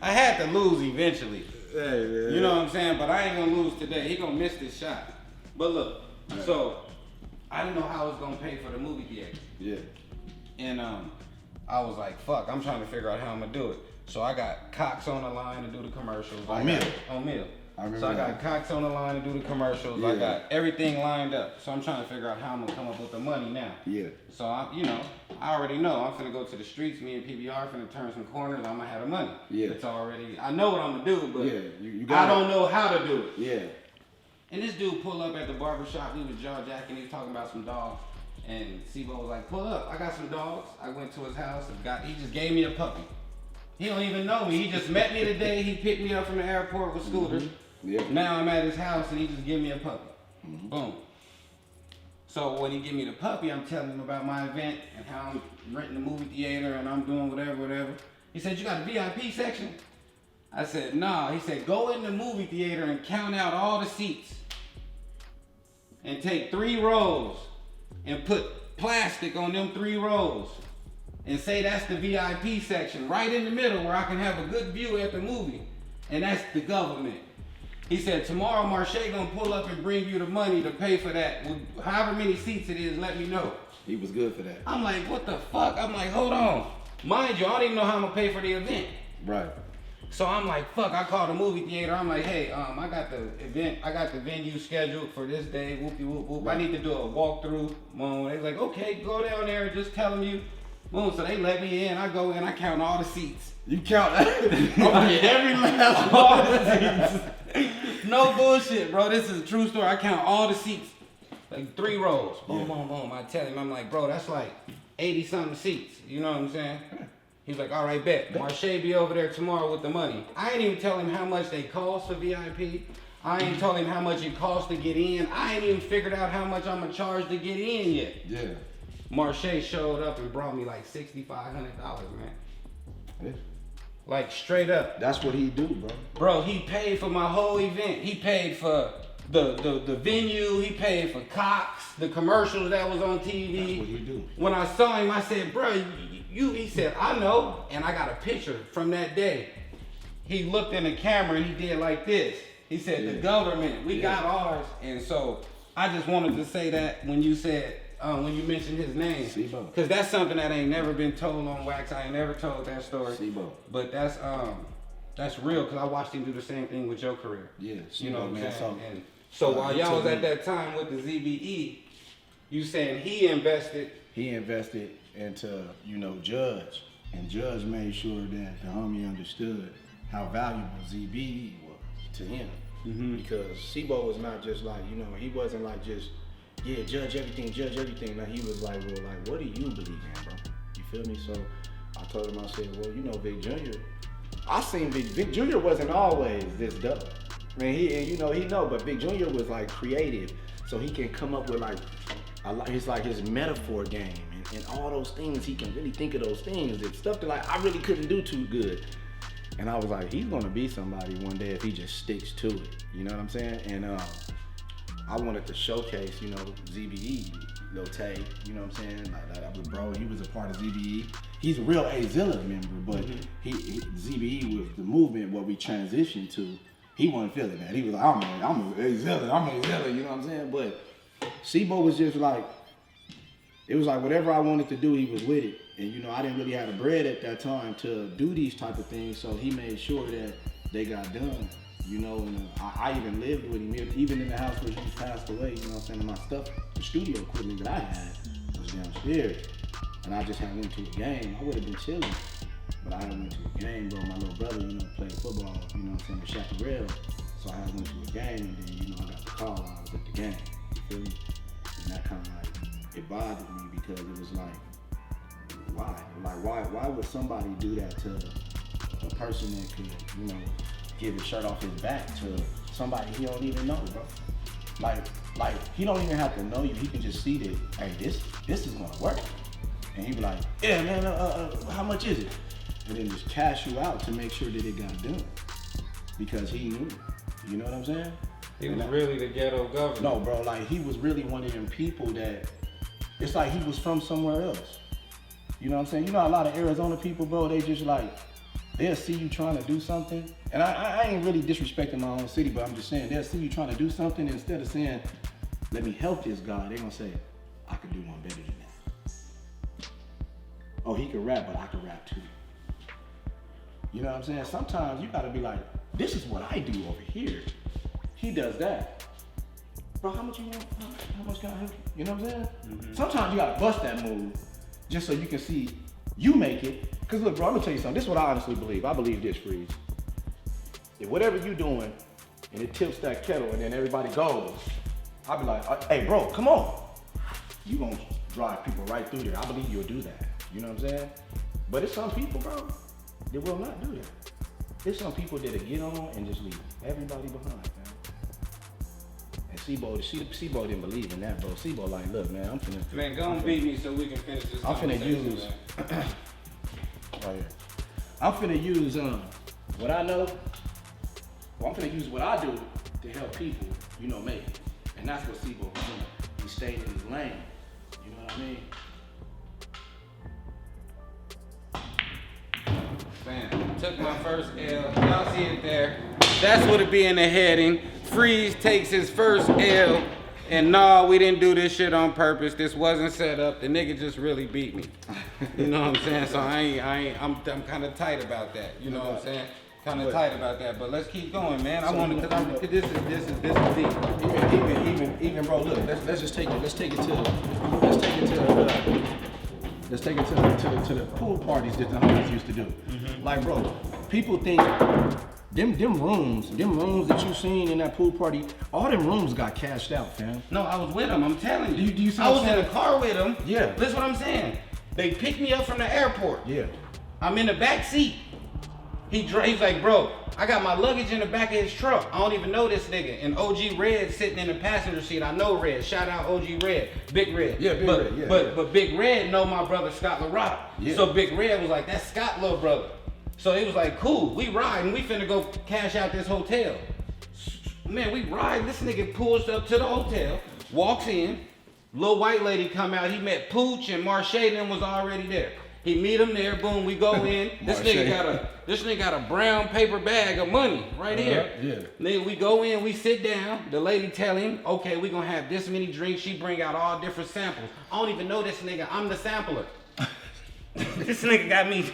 S1: I had to lose eventually.
S2: Hey, man.
S1: You know what I'm saying? But I ain't gonna lose today. He gonna miss this shot. But look, so I didn't know how I was gonna pay for the movie theater.
S2: Yeah.
S1: And I was like, fuck, I'm trying to figure out how I'm gonna do it. So I got Cox on the line to do the commercials.
S2: On Mill.
S1: On Mill.
S2: I
S1: So I got Cox on the line to do the commercials.
S2: Yeah.
S1: I got everything lined up. So I'm trying to figure out how I'm gonna come up with the money now.
S2: Yeah.
S1: So I already know I'm finna go to the streets. Me and PBR finna turn some corners. I'm gonna have the money.
S2: Yeah.
S1: It's already. I know what I'm gonna do, but
S2: Yeah, you got
S1: I don't know how to do it.
S2: Yeah.
S1: And this dude pulled up at the barbershop. He was jaw-jacking. He was talking about some dogs. And Sibo was like, pull up. I got some dogs. I went to his house and he just gave me a puppy. He don't even know me. He just met me today. He picked me up from the airport with scooters.
S2: Yeah.
S1: Now I'm at his house and he just gave me a puppy. Boom. So when he give me the puppy, I'm telling him about my event and how I'm renting the movie theater and I'm doing whatever. He said, you got a VIP section? I said, nah. He said, go in the movie theater and count out all the seats. And take 3 rows and put plastic on them 3 rows and say that's the VIP section right in the middle where I can have a good view at the movie. And that's the government. He said, tomorrow Marche gonna pull up and bring you the money to pay for that. However many seats it is, let me know.
S2: He was good for that.
S1: I'm like, what the fuck? I'm like, hold on. Mind you, I don't even know how I'm gonna pay for the event.
S2: Right.
S1: So I'm like, fuck, I called the movie theater. I'm like, hey, I got the event, I got the venue scheduled for this day, whoopie whoop whoop. I need to do a walkthrough. Boom. They was like, okay, go down there and just tell them you. Boom, so they let me in. I go in, I count all the seats.
S2: You count every last
S1: all the seats. No bullshit, bro. This is a true story. I count all the seats. Like 3 rows. Boom, boom, boom. I tell him, I'm like, bro, that's like 80-something seats. You know what I'm saying? He's like, all right, bet. Marche be over there tomorrow with the money. I ain't even tell him how much they cost for VIP. I ain't told him how much it costs to get in. I ain't even figured out how much I'm gonna charge to get in yet.
S2: Yeah.
S1: Marche showed up and brought me like $6,500, man.
S2: Yeah.
S1: Like straight up.
S2: That's what he do, bro.
S1: Bro, he paid for my whole event. He paid for the venue. He paid for Cox, the commercials that was on TV.
S2: That's what he do.
S1: When I saw him, I said, bro, he said, I know. And I got a picture from that day. He looked in the camera and he did like this. He said, the government, we got ours. And so I just wanted to say that when you said, when you mentioned his name. Because that's something that ain't never been told on wax. I ain't never told that story. But that's real because I watched him do the same thing with your career.
S2: Yeah,
S1: you know what I'm saying? So while y'all was at that time with the ZBE, you saying he invested
S2: into, Judge. And Judge made sure that the homie understood how valuable ZBE was to him. Because Sibo was not just like, he wasn't like just, judge everything. Now he was like, well, like, what do you believe in, bro? You feel me? So I told him, I said, well, Vic Jr., I seen Vic Jr. wasn't always this dope. I mean, he know, but Vic Jr. was like creative. So he can come up with it's like his metaphor game and all those things. He can really think of those things. It's stuff that like I really couldn't do too good. And I was like, he's gonna be somebody one day if he just sticks to it. You know what I'm saying? And I wanted to showcase, ZBE, Lil Tay, you know what I'm saying? Like bro, he was a part of ZBE. He's a real A-Zilla member, but ZBE was the movement what we transitioned to. He wasn't feeling that. He was like, I'm a A-Zilla, you know what I'm saying? But Sibo was just like, it was like whatever I wanted to do, he was with it. And I didn't really have the bread at that time to do these type of things, so he made sure that they got done. And I even lived with him, even in the house where he passed away, you know what I'm saying? And my stuff, the studio equipment that I had was downstairs. And I just had went to a game. I would have been chilling, but I had went to a game, bro. My little brother, played football, you know what I'm saying, with Chaparral. So I had went to a game, and then, I got the call while I was at the game, you feel me? And that kind of like, it bothered me because it was like, why? Like, why would somebody do that to a person that could, give his shirt off his back to somebody he don't even know, bro? Like he don't even have to know you. He can just see that, hey, this is gonna work. And he be like, yeah, man, how much is it? And then just cash you out to make sure that it got done. because he knew. You know what I'm saying?
S1: He was really the ghetto governor.
S2: No, bro, like he was really one of them people that it's like he was from somewhere else. You know what I'm saying? You know, a lot of Arizona people, bro, they just like, they'll see you trying to do something. And I ain't really disrespecting my own city, but I'm just saying, they'll see you trying to do something, and instead of saying, let me help this guy, they're gonna say, I could do one better than that. Oh, he can rap, but I can rap too. You know what I'm saying? Sometimes you gotta be like, this is what I do over here. He does that. Bro, how much you want? How much can I help you? You know what I'm saying? Mm-hmm. Sometimes you gotta bust that move just so you can see you make it. Cause look, bro, I'm gonna tell you something. This is what I honestly believe. I believe this, Freeze. If whatever you doing and it tips that kettle and then everybody goes, I'll be like, hey bro, come on. You gonna drive people right through there. I believe you'll do that. You know what I'm saying? But it's some people, bro, that will not do that. There's some people that'll get on and just leave everybody behind, man. And Sebo didn't believe in that, bro. Sebo like, look, man, I'm finna.
S1: Man, go and beat me so we can finish this.
S2: I'm finna use. Right here. I'm finna use what I know. Well, I'm finna use what I do to help people, you know, make it. And that's what Sebo was doing. He stayed in his lane. You know what I mean?
S1: Bam. Took my first L. Y'all see it there. That's what it be in the heading. Freeze takes his first L. And no, we didn't do this shit on purpose. This wasn't set up. The nigga just really beat me. You know what I'm saying? So I'm kind of tight about that. You know what I'm saying? Kind of tight about that. But let's keep going, man. I want to, cause this is deep.
S2: Even bro, look, let's take it to the pool parties that the homies used to do. Mm-hmm. Like, bro, people think them rooms that you seen in that pool party, all them rooms got cashed out, fam.
S1: No, I was with him. I'm telling you.
S2: Do you see
S1: I was in a car with him.
S2: Yeah.
S1: Listen what I'm saying. They picked me up from the airport.
S2: Yeah.
S1: I'm in the back seat. He's like, bro, I got my luggage in the back of his truck. I don't even know this nigga. And OG Red sitting in the passenger seat. I know Red. Shout out OG Red. Big Red.
S2: Yeah, Big Red. Yeah,
S1: but Big Red know my brother Scott LaRotta. Yeah. So Big Red was like, that's Scott little brother. So he was like, cool, we riding. We finna go cash out this hotel. Man, we ride. This nigga pulls up to the hotel, walks in. Little white lady come out. He met Pooch and Marche and them was already there. He meet them there, boom, we go in. This nigga got a brown paper bag of money right here.
S2: Yeah.
S1: Nigga, we go in, we sit down. The lady tell him, okay, we gonna have this many drinks. She bring out all different samples. I don't even know this nigga. I'm the sampler. This nigga got me.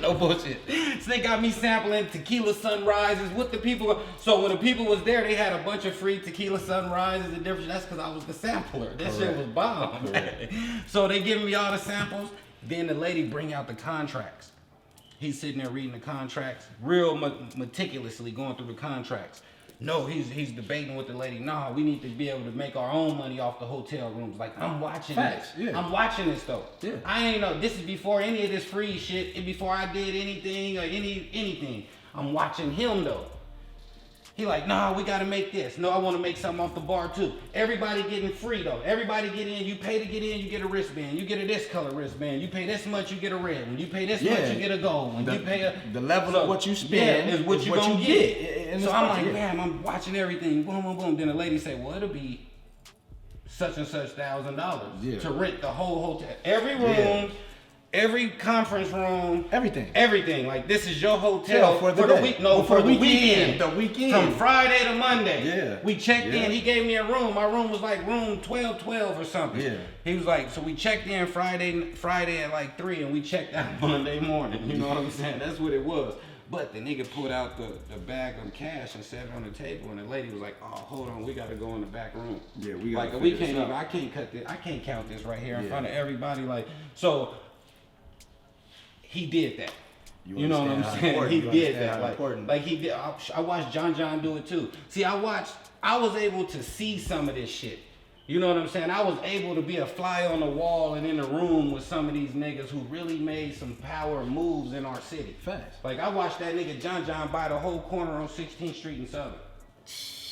S1: No bullshit. This nigga got me sampling tequila sunrises with the people. So when the people was there, they had a bunch of free tequila sunrises and different. That's because I was the sampler. That shit was bomb. So they giving me all the samples. Then the lady bring out the contracts. He's sitting there reading the contracts, real meticulously going through the contracts. No, he's debating with the lady. Nah, we need to be able to make our own money off the hotel rooms. Like, I'm watching this.
S2: Yeah.
S1: I'm watching this though.
S2: Yeah.
S1: I ain't know. This is before any of this free shit. And before I did anything or anything. I'm watching him though. He like, nah, we gotta make this. No, I wanna make something off the bar too. Everybody getting free though. Everybody get in, you pay to get in, you get a wristband. You get a this color wristband. You pay this much, you get a red. When you pay this much, you get a gold. When you pay
S2: the level of what you spend
S1: is what you gonna get.
S2: And
S1: so I'm like, damn, I'm watching everything. Boom, boom, boom. Then the lady say, well, it'll be such and such $1,000 to rent the whole hotel. Every room, every conference room, everything. Like, this is your hotel
S2: for the week. No,
S1: for the weekend.
S2: The weekend.
S1: From Friday to Monday.
S2: Yeah.
S1: We checked in. He gave me a room. My room was like room 1212 or something.
S2: Yeah.
S1: He was like, so we checked in Friday at like 3 and we checked out Monday morning. You know what I'm saying? That's what it was. But the nigga pulled out the bag of cash and set it on the table, and the lady was like, "Oh, hold on, we gotta go in the back room."
S2: Yeah, we gotta.
S1: Like, we can't even. I can't cut this. I can't count this right here in front of everybody. Like, so he did that. You know what I'm saying? He did that. Like he did. I watched John do it too. See, I was able to see some of this shit. You know what I'm saying? I was able to be a fly on the wall and in a room with some of these niggas who really made some power moves in our city.
S2: Facts.
S1: Like, I watched that nigga John buy the whole corner on 16th Street in Southern.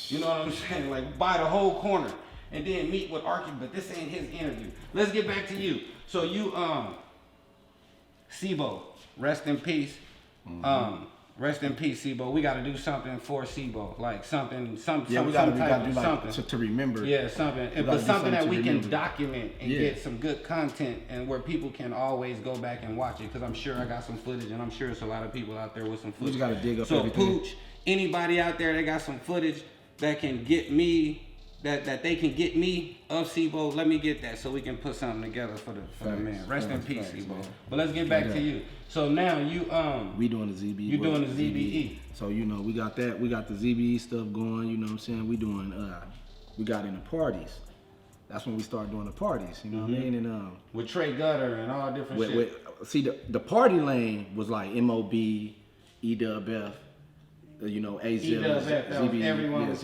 S1: You know what I'm saying? Like, buy the whole corner and then meet with Archie, but this ain't his interview. Let's get back to you. So you, Sebo, rest in peace. Rest in peace, Sebo. We got to do something for Sebo, like something,
S2: Yeah, we got to do like something to remember.
S1: Yeah, something, but something that we can document and
S2: Yeah.
S1: get some good content, and where people can always go back and watch it. Because I'm sure I got some footage, and I'm sure it's a lot of people out there with some footage.
S2: We just got to dig up
S1: so
S2: everything.
S1: Pooch, anybody out there that got some footage that can get me, that they can get me of Sebo, let me get that so we can put something together for the man. Rest in peace, Sebo.
S2: Man.
S1: But let's get back to you. So now you
S2: we doing the ZBE.
S1: You doing the ZBE.
S2: So you know we got that. We got the ZBE stuff going. You know what I'm saying? We doing. We got into parties. That's when we started doing the parties. You know what I mean? And
S1: with Trey Gutter and all different shit.
S2: See the party lane was like MOB, EWF, you know, AZ,
S1: ZBE. Everyone was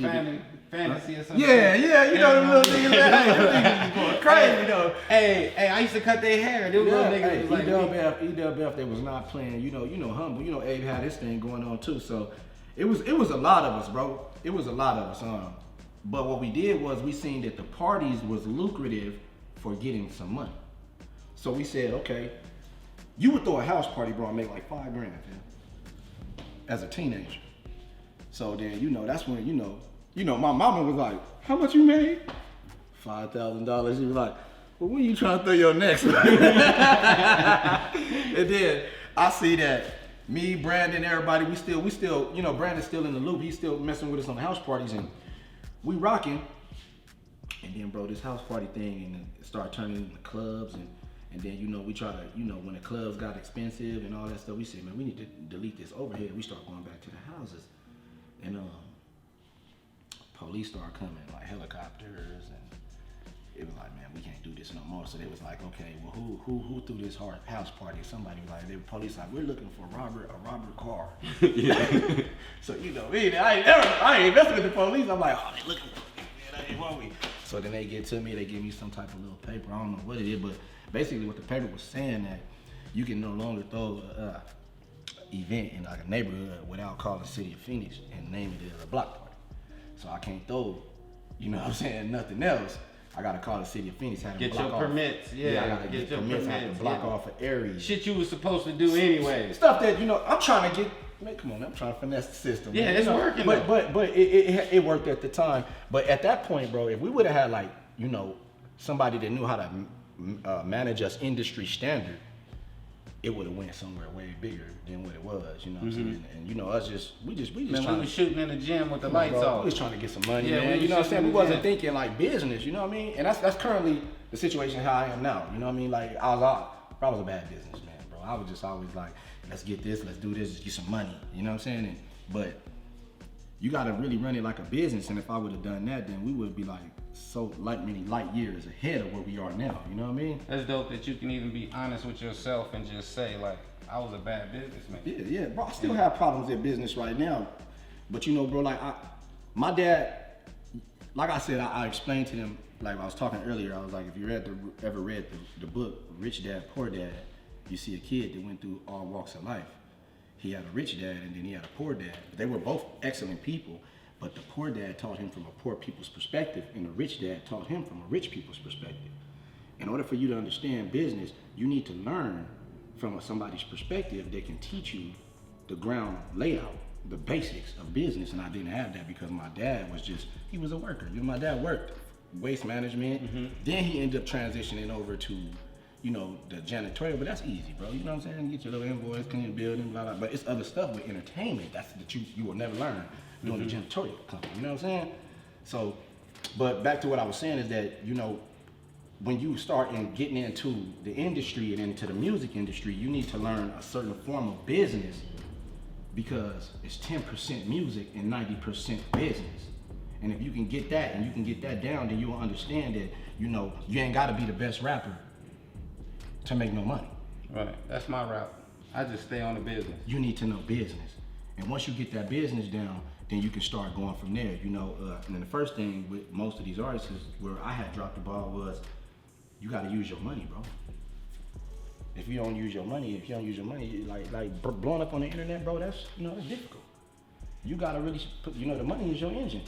S1: fantasy or something.
S2: Yeah, you know them little niggas. Them niggas going crazy though.
S1: Hey, I used to cut their hair. Them little niggas was like
S2: EWF, they was not playing. You know, humble. You know, Abe had his thing going on too. So it was a lot of us, bro. It was a lot of us. But what we did was we seen that the parties was lucrative for getting some money. So we said, okay, you would throw a house party, bro, and make like $5 grand, man, as a teenager. So then, you know, that's when, you know, my mama was like, how much you made? $5,000. She was like, well, when you trying to throw your next one? And then I see that me, Brandon, everybody, we still, you know, Brandon's still in the loop. He's still messing with us on the house parties, and we rocking. And then, bro, this house party thing, and it started turning into clubs, and then, you know, we try to, you know, when the clubs got expensive and all that stuff, we said, man, we need to delete this overhead. We start going back to the houses. And police started coming, like helicopters, and it was like, man, we can't do this no more. So they was like, okay, well, who threw this house party? Somebody was like, they were police like, we're looking for a Robert Carr. Yeah. So you know, I ain't messing with the police. I'm like, oh, they looking for me, man. They want me. So then they get to me, they give me some type of little paper. I don't know what it is, but basically what the paper was saying that you can no longer throw event in like a neighborhood without calling the city of Phoenix and name it as a block party. So I can't throw, you know what I'm saying, nothing else. I gotta call the city of Phoenix.
S1: Get your permits. Yeah,
S2: I gotta get your permits. I have to block off an area.
S1: Shit you was supposed to do anyway.
S2: Stuff that, you know, I'm trying to get, man, come on, I'm trying to finesse the system.
S1: Yeah,
S2: man.
S1: it's
S2: you know,
S1: working.
S2: But it worked at the time. But at that point, bro, if we would have had like, you know, somebody that knew how to manage us industry standard, it would have went somewhere way bigger than what it was, you know what I'm saying? And you know, we just
S1: man,
S2: trying
S1: we was shooting in the gym with the lights off.
S2: We was trying to get some money, man. You know what I'm saying? We wasn't thinking like business, you know what I mean? And that's currently the situation how I am now, you know what I mean? Like I was a bad businessman, bro. I was just always like, let's get this, let's do this, just get some money, you know what I'm saying? But you gotta really run it like a business, and if I would have done that, then we would be like many light years ahead of where we are now, you know what I mean?
S1: That's dope that you can even be honest with yourself and just say like, I was a bad businessman.
S2: Yeah, bro, I still have problems in business right now, but you know, bro, like my dad, like I said, I explained to them, like I was talking earlier, I was like, if you ever read the book, Rich Dad, Poor Dad, you see a kid that went through all walks of life. He had a rich dad and then he had a poor dad. They were both excellent people, but the poor dad taught him from a poor people's perspective, and the rich dad taught him from a rich people's perspective. In order for you to understand business, you need to learn from somebody's perspective that can teach you the ground layout, the basics of business. And I didn't have that because my dad he was a worker. You know, my dad worked waste management. Mm-hmm. Then he ended up transitioning over to, you know, the janitorial, but that's easy, bro. You know what I'm saying? Get your little invoice, clean the building, blah, blah. But it's other stuff with entertainment that you will never learn doing the janitorial company. You know what I'm saying? So, but back to what I was saying is that, you know, when you start getting into the industry and into the music industry, you need to learn a certain form of business because it's 10% music and 90% business. And if you can get that and you can get that down, then you'll understand that, you know, you ain't gotta be the best rapper to make no money.
S1: Right, that's my route. I just stay on the business.
S2: You need to know business. And once you get that business down, then you can start going from there, you know. And then the first thing with most of these artists is where I had dropped the ball was, you gotta use your money, bro. If you don't use your money, like blowing up on the internet, bro, that's, you know, it's difficult. You gotta really put, you know, the money is your engine.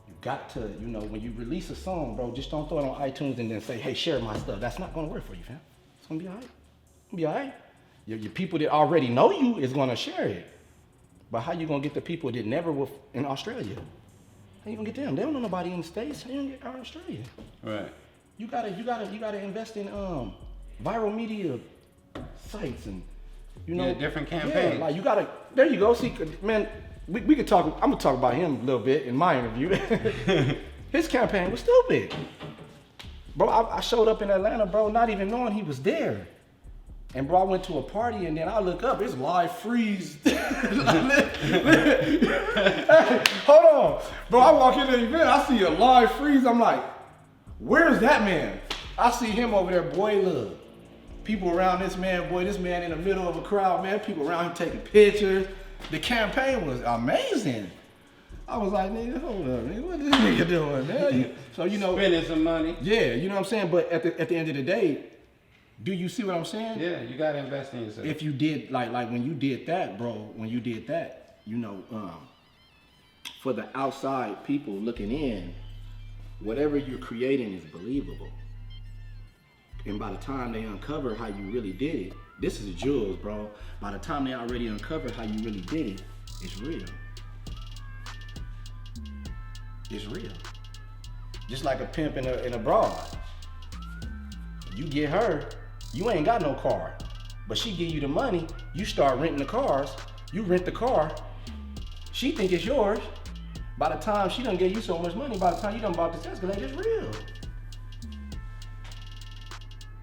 S2: You got to, you know, when you release a song, bro, just don't throw it on iTunes and then say, hey, share my stuff. That's not gonna work for you, fam. It's gonna be all right. It's gonna be all right. Your people that already know you is gonna share it. But how you gonna get the people that never were in Australia? How you gonna get them? They don't know nobody in the States. How you gonna get out of Australia?
S1: Right.
S2: You gotta invest in viral media sites and
S1: different campaigns.
S2: Yeah, like you gotta. There you go. See, man, we could talk. I'm gonna talk about him a little bit in my interview. His campaign was stupid, bro. I showed up in Atlanta, bro, not even knowing he was there. And bro, I went to a party and then I look up, it's live freeze. Hey, hold on. Bro, I walk into the event, I see a live freeze. I'm like, where's that man? I see him over there, boy, look. People around this man, boy, this man in the middle of a crowd, man. People around him taking pictures. The campaign was amazing. I was like, nigga, hold up, nigga, what this nigga doing, man? So,
S1: spending some money.
S2: Yeah, you know what I'm saying? But at the end of the day, do you see what I'm saying?
S1: Yeah, you gotta invest in yourself.
S2: If you did, like when you did that, bro, for the outside people looking in, whatever you're creating is believable. And by the time they uncover how you really did it, this is jewels, bro. By the time they already uncover how you really did it, it's real. It's real. Just like a pimp and a broad. You get her, you ain't got no car, but she give you the money, you start renting the cars, you rent the car, she think it's yours. By the time she done gave you so much money, by the time you done bought this Escalade, it's real.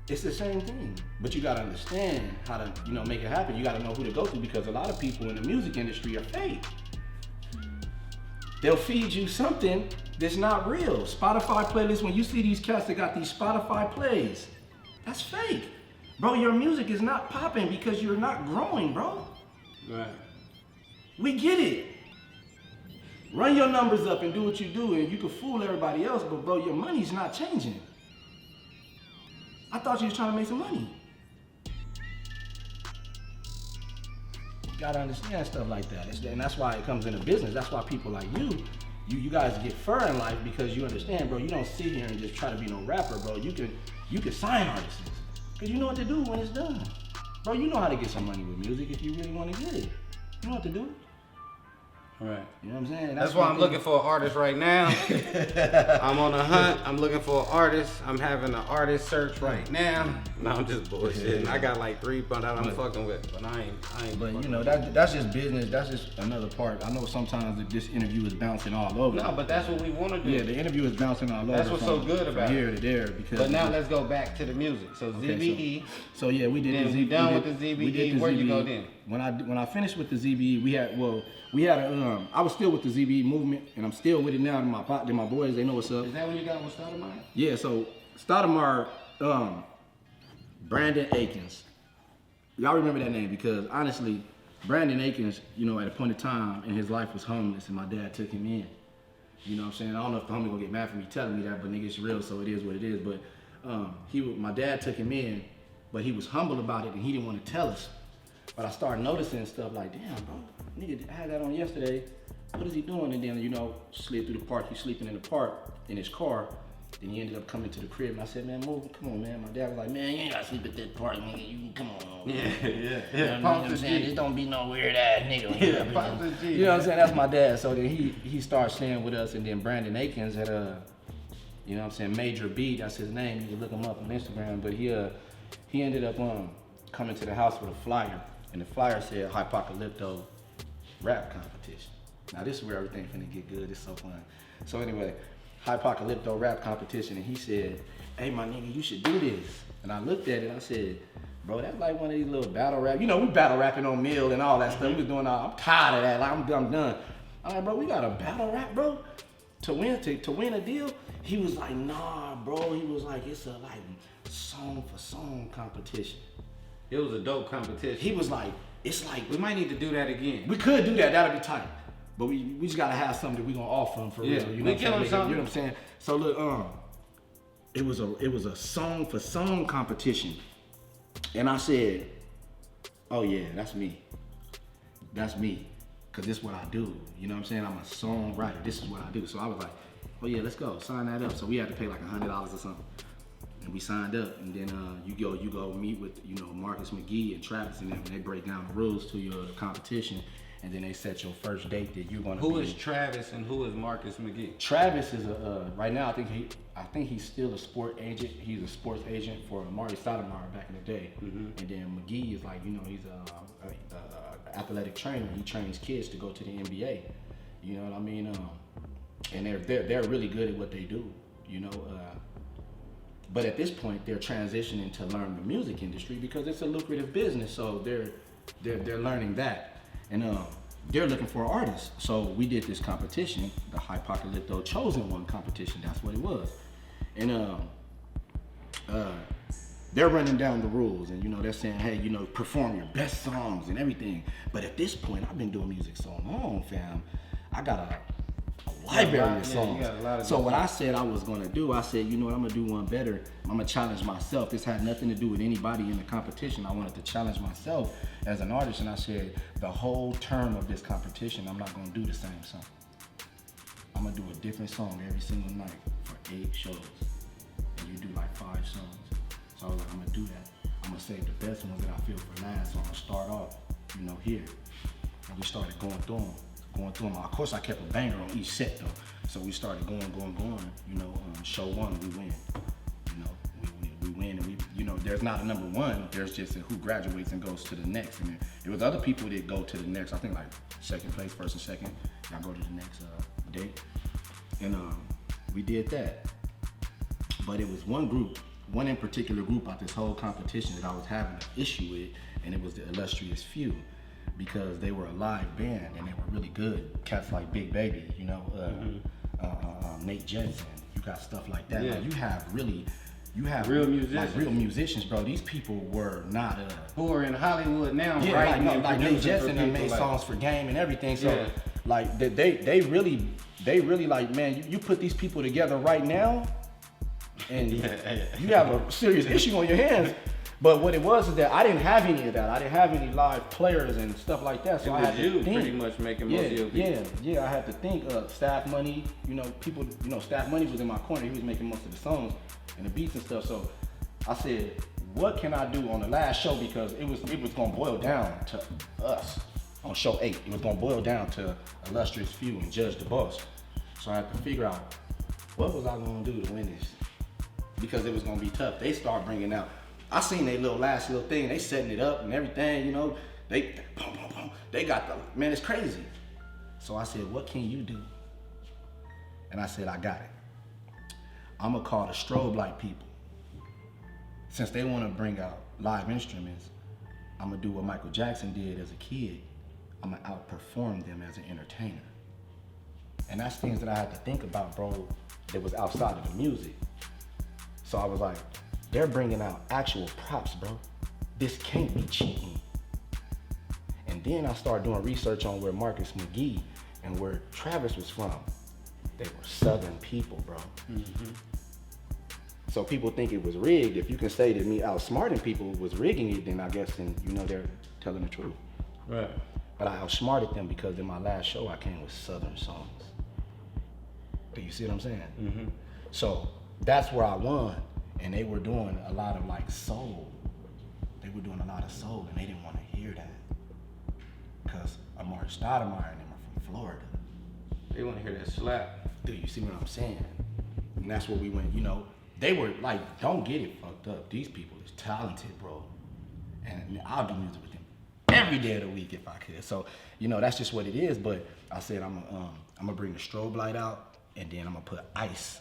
S2: It's the same thing, but you gotta understand how to, make it happen. You gotta know who to go to because a lot of people in the music industry are fake. They'll feed you something that's not real. Spotify playlists, when you see these cats that got these Spotify plays, that's fake. Bro, your music is not popping because you're not growing, bro.
S1: Right.
S2: We get it. Run your numbers up and do what you do and you can fool everybody else, but bro, your money's not changing. I thought you was trying to make some money. You gotta understand stuff like that. And that's why it comes into business. That's why people like you guys get fur in life because you understand, bro, you don't sit here and just try to be no rapper, bro. You can sign artists. Cause you know what to do when it's done. Bro, you know how to get some money with music if you really want to get it. You know what to do.
S1: Right.
S2: You know what I'm saying?
S1: That's why I'm looking for an artist right now. I'm on a hunt. I'm looking for an artist. I'm having an artist search right now. No, I'm just bullshitting. I got like 3 that I'm fucking with, but I ain't.
S2: But that's just business. That's just another part. I know sometimes that this interview is bouncing all over.
S1: No, but that's what we want to do.
S2: Yeah, the interview is bouncing all over.
S1: That's what's so good about it.
S2: Here to there because.
S1: But now let's go back to the music. So ZBE.
S2: So yeah, we did.
S1: Then we done with the ZBE. Where you go then?
S2: When I finished with the ZBE, I was still with the ZBE movement, and I'm still with it now. My boys, they know what's up.
S1: Is that when you got with Stoudemire?
S2: Yeah, so Stoudemire, Brandon Akins. Y'all remember that name because honestly, Brandon Akins, at a point in time in his life was homeless, and my dad took him in. You know what I'm saying? I don't know if the homie gonna get mad for me telling me that, but nigga, it's real, so it is what it is. But my dad took him in, but he was humble about it, and he didn't want to tell us. But I started noticing stuff like, damn, bro, nigga, I had that on yesterday. What is he doing? And then, slid through the park. He's sleeping in the park in his car. Then he ended up coming to the crib. And I said, man, move, come on, man. My dad was like, man, you ain't gotta sleep at that park, nigga. You come on.
S1: Yeah.
S2: You know what I'm saying? Just don't be no weird ass nigga. You know what I'm saying? That's my dad. So then he started staying with us. And then Brandon Akins had Major B, that's his name. You can look him up on Instagram. But he ended up coming to the house with a flyer. And the flyer said Hypocalypto rap competition. Now this is where everything finna get good. It's so fun. So anyway, Hypocalypto rap competition, and he said, "Hey my nigga, you should do this." And I looked at it. I said, "Bro, that's like one of these little battle rap. We battle rapping on Mill and all that stuff. We was doing all. I'm tired of that. Like I'm done." I'm like, "Bro, we got a battle rap, bro, to win a deal." He was like, "Nah, bro." He was like, "It's a song for song competition."
S1: It was a dope competition.
S2: He was like, it's like...
S1: We might need to do that again.
S2: We could do that. That'd be tight. But we just got to have something that we going to offer them for real. You know
S1: we give them something.
S2: You know what I'm saying? So look, it was a song for song competition. And I said, oh yeah, that's me. That's me. Because this is what I do. You know what I'm saying? I'm a songwriter. This is what I do. So I was like, oh yeah, let's go. Sign that up. So we had to pay like $100 or something. And we signed up, and then you go meet with Marcus McGee and Travis and them, and they break down the rules to your competition, and then they set your first date that you're gonna.
S1: Who is Travis and who is Marcus McGee?
S2: Travis is right now. I think he's still a sport agent. He's a sports agent for Amari Stoudemire back in the day. And then McGee is like, he's a athletic trainer. He trains kids to go to the NBA. You know what I mean? And they're really good at what they do. But at this point, they're transitioning to learn the music industry because it's a lucrative business. So they're learning that, and they're looking for artists. So we did this competition, the Hypocalypto Chosen One competition. That's what it was, and they're running down the rules, and they're saying, hey, perform your best songs and everything. But at this point, I've been doing music so long, fam. I got a library of songs. So what I said I was gonna do, I said, I'm gonna do one better. I'm gonna challenge myself. This had nothing to do with anybody in the competition. I wanted to challenge myself as an artist, and I said, the whole term of this competition, I'm not gonna do the same song. I'm gonna do a different song every single night for 8 shows. And you do like 5 songs. So I was like, I'm gonna do that. I'm gonna save the best ones that I feel for last. So I'm gonna start off, here. And we started going through them. Of course, I kept a banger on each set though. So we started going. Show 1, we win. We win, and there's not a number 1. There's just who graduates and goes to the next. And there was other people that go to the next. I think like second place, first and second. Y'all go to the next date. And we did that. But it was one in particular group out this whole competition that I was having an issue with, and it was the Illustrious Few. Because they were a live band and they were really good. Cats like Big Baby, Nate Jensen. You got stuff like that.
S1: Yeah.
S2: Like you have
S1: real musicians.
S2: Like real musicians, bro. These people were not
S1: who are in Hollywood now,
S2: right?
S1: Right,
S2: like Nate Jensen and made songs for Game and everything. So like they really like, man, you put these people together right now, and you have a serious issue on your hands. But what it was is that I didn't have any of that. I didn't have any live players and stuff like that. So I had to think.
S1: Pretty much making most of your beats.
S2: Yeah. I had to think. Staff Money, people. Staff Money was in my corner. He was making most of the songs and the beats and stuff. So I said, what can I do on the last show, because it was gonna boil down to us on show 8. It was gonna boil down to Illustrious Few and Judge the Boss. So I had to figure out what was I gonna do to win this, because it was gonna be tough. They start bringing out. I seen they last little thing, they setting it up and everything, they boom, boom, boom. They got man, it's crazy. So I said, what can you do? And I said, I got it. I'm gonna call the strobe light people. Since they wanna bring out live instruments, I'm gonna do what Michael Jackson did as a kid. I'm gonna outperform them as an entertainer. And that's things that I had to think about, bro, that was outside of the music. So I was like, they're bringing out actual props, bro. This can't be cheating. And then I started doing research on where Marcus McGee and where Travis was from. They were Southern people, bro. So people think it was rigged. If you can say that me outsmarting people was rigging it, then I guess they're telling the truth.
S1: Right.
S2: But I outsmarted them because in my last show I came with Southern songs. Do you see what I'm saying? So that's where I won. And they were doing a lot of like soul. They were doing a lot of soul, and they didn't want to hear that. Because Amari Stoudemire and them are from Florida.
S1: They want to hear that slap.
S2: Do you see what I'm saying? And that's where we went, they were like, don't get it fucked up. These people is talented, bro. And I'll do music with them every day of the week if I could. So, that's just what it is. But I said, I'm gonna bring the strobe light out, and then I'm gonna put ice.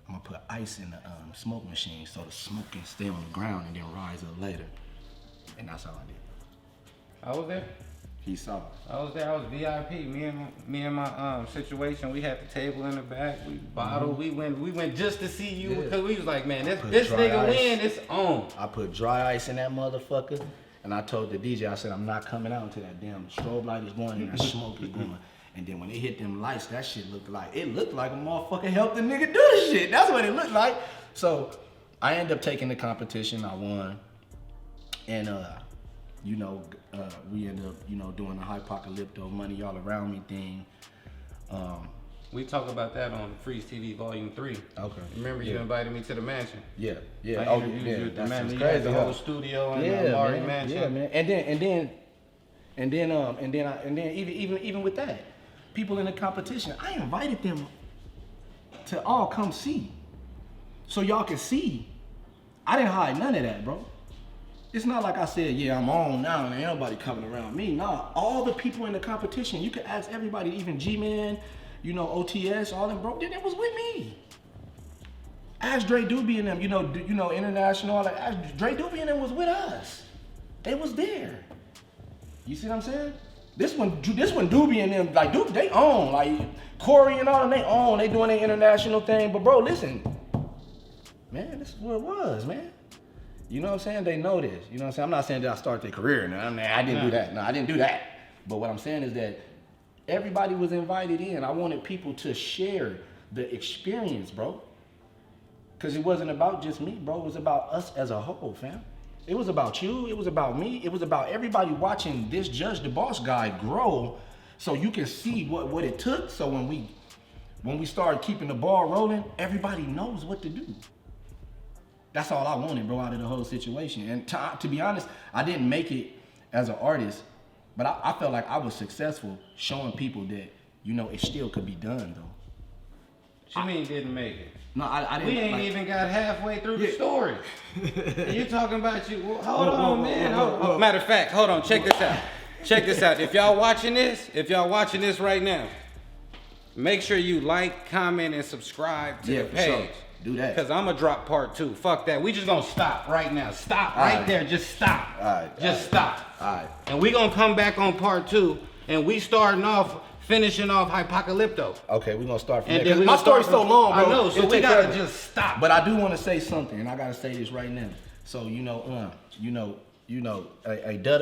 S2: I'm gonna put ice in the smoke machine so the smoke can stay on the ground and then rise up later. And that's how I did.
S1: I was there.
S2: He saw.
S1: I was there. I was VIP. Me and my situation. We had the table in the back. We bottled. We went just to see you because we was like, man, this nigga win. It's on.
S2: I put dry ice in that motherfucker, and I told the DJ, I said, I'm not coming out until that damn strobe light is going and that smoke is going. And then when they hit them lights, that shit looked like a motherfucker helped the nigga do the shit. That's what it looked like. So I ended up taking the competition. I won. And we ended up, doing the Hypocalypto Money All Around Me thing.
S1: We talk about that on FREEZTV Volume 3.
S2: Okay.
S1: Remember you invited me to the mansion?
S2: Yeah.
S1: I introduced you at the mansion. You had the whole studio and the Laurie mansion.
S2: Yeah, man. And then even with that, people in the competition, I invited them to all come see. So y'all can see. I didn't hide none of that, bro. It's not like I said, yeah, I'm on now and ain't nobody coming around me. Nah, all the people in the competition, you can ask everybody, even G-Man, you know, OTS, all them, bro, it was with me. Ask Dre Doobie and them, you know, international, all that. Dre Doobie and them was with us. They was there. You see what I'm saying? This one Doobie and them, like, dude, they own, like, Corey and all them, they own, they doing their international thing. But bro, listen, man, this is what it was, man. You know what I'm saying? They know this. You know what I'm saying? I'm not saying that I started their career. No, I didn't do that. No, I didn't do that. But what I'm saying is that everybody was invited in. I wanted people to share the experience, bro. Because it wasn't about just me, bro. It was about us as a whole, fam. It was about you. It was about me. It was about everybody watching this Judge the Boss guy grow so you can see what it took. So when we started keeping the ball rolling, everybody knows what to do. That's all I wanted, bro, out of the whole situation. And to be honest, I didn't make it as an artist, but I felt like I was successful showing people that, you know, it still could be done, though.
S1: What you mean didn't make it?
S2: No, I didn't.
S1: We ain't even got halfway through the story. And you talking about you? Well, hold on, man. Matter of fact, hold on. Check this out. Check this out. If y'all watching this right now, make sure you like, comment, and subscribe to the page.
S2: Sure. Do that.
S1: Because I'm going to drop part 2. Fuck that. We just going to stop right now. Stop right there. Just stop.
S2: All right.
S1: Just stop.
S2: All right.
S1: And we going to come back on part 2. And we finishing off Hypocalypto.
S2: Okay, we're going to start from
S1: and
S2: there.
S1: then
S2: My story's so long, bro.
S1: I know, so we got to just stop.
S2: But I do want to say something, and I got to say this right now. So, a Dutta,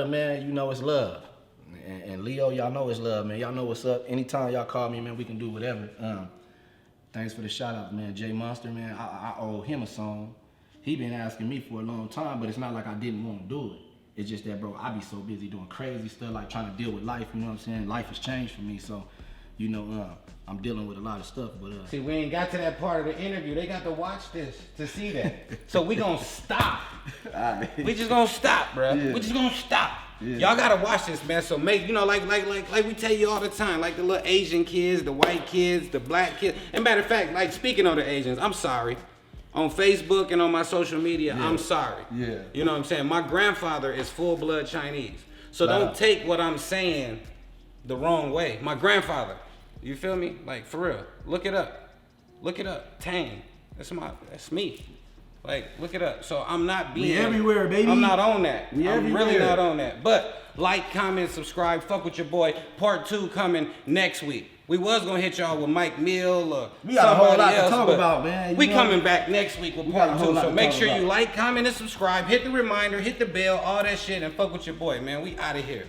S2: man, you know it's love. And Leo, y'all know it's love, man. Y'all know what's up. Anytime y'all call me, man, we can do whatever. Thanks for the shout out, man. Jay Monster, man, I owe him a song. He been asking me for a long time, but it's not like I didn't want to do it. It's just that, bro, I be so busy doing crazy stuff, like trying to deal with life, you know what I'm saying? Life has changed for me, so, I'm dealing with a lot of stuff, but
S1: See, we ain't got to that part of the interview. They got to watch this to see that. So we gonna stop.
S2: Right.
S1: We just gonna stop, bro. Yeah. We just gonna stop. Yeah. Y'all gotta watch this, man. So make, like we tell you all the time, like the little Asian kids, the white kids, the black kids. And matter of fact, like speaking of the Asians, I'm sorry. On Facebook and on my social media, I'm sorry.
S2: Yeah.
S1: You know what I'm saying? My grandfather is full-blood Chinese. So don't take what I'm saying the wrong way. My grandfather, you feel me? Like, for real. Look it up. Look it up. Tang. That's me. Like, look it up. So I'm not being...
S2: We everywhere, baby.
S1: I'm not on that.
S2: We
S1: I'm
S2: everywhere.
S1: really not on that. But like, comment, subscribe. Fuck with your boy. Part 2 coming next week. We was gonna hit y'all with Mike Mill or
S2: we got a whole lot
S1: else,
S2: to talk about, man.
S1: We coming back next week with part 2. So make sure you like, comment, and subscribe. Hit the reminder, hit the bell, all that shit, and fuck with your boy, man. We out of here.